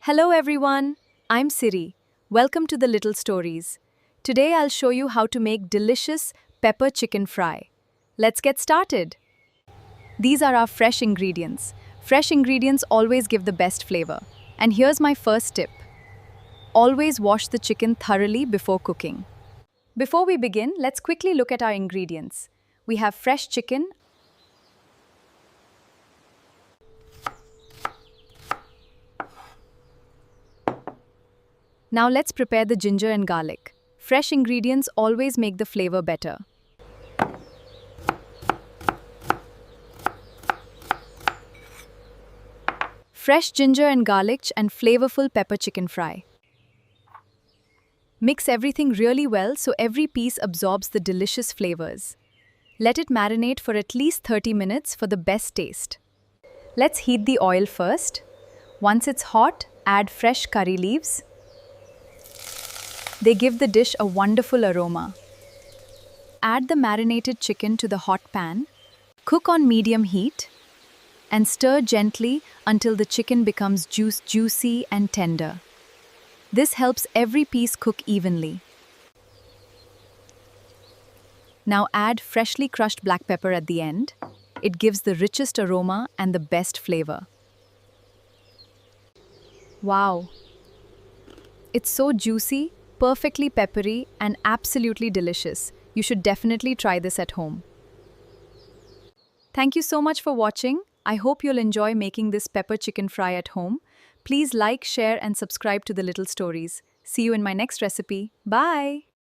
Hello everyone, I'm Siri. Welcome to the Little Stories. Today I'll show you how to make delicious pepper chicken fry. Let's get started. These are our fresh ingredients. Fresh ingredients always give the best flavor. And here's my first tip. Always wash the chicken thoroughly before cooking. Before we begin, let's quickly look at our ingredients. We have fresh chicken. Now let's prepare the ginger and garlic. Fresh ingredients always make the flavor better. Fresh ginger and garlic and flavorful pepper chicken fry. Mix everything really well so every piece absorbs the delicious flavors. Let it marinate for at least 30 minutes for the best taste. Let's heat the oil first. Once it's hot, add fresh curry leaves. They give the dish a wonderful aroma. Add the marinated chicken to the hot pan. Cook on medium heat and stir gently until the chicken becomes juicy and tender. This helps every piece cook evenly. Now add freshly crushed black pepper at the end. It gives the richest aroma and the best flavor. Wow! It's so juicy, perfectly peppery, and absolutely delicious. You should definitely try this at home. Thank you so much for watching. I hope you'll enjoy making this pepper chicken fry at home. Please like, share, and subscribe to the Little Stories. See you in my next recipe. Bye!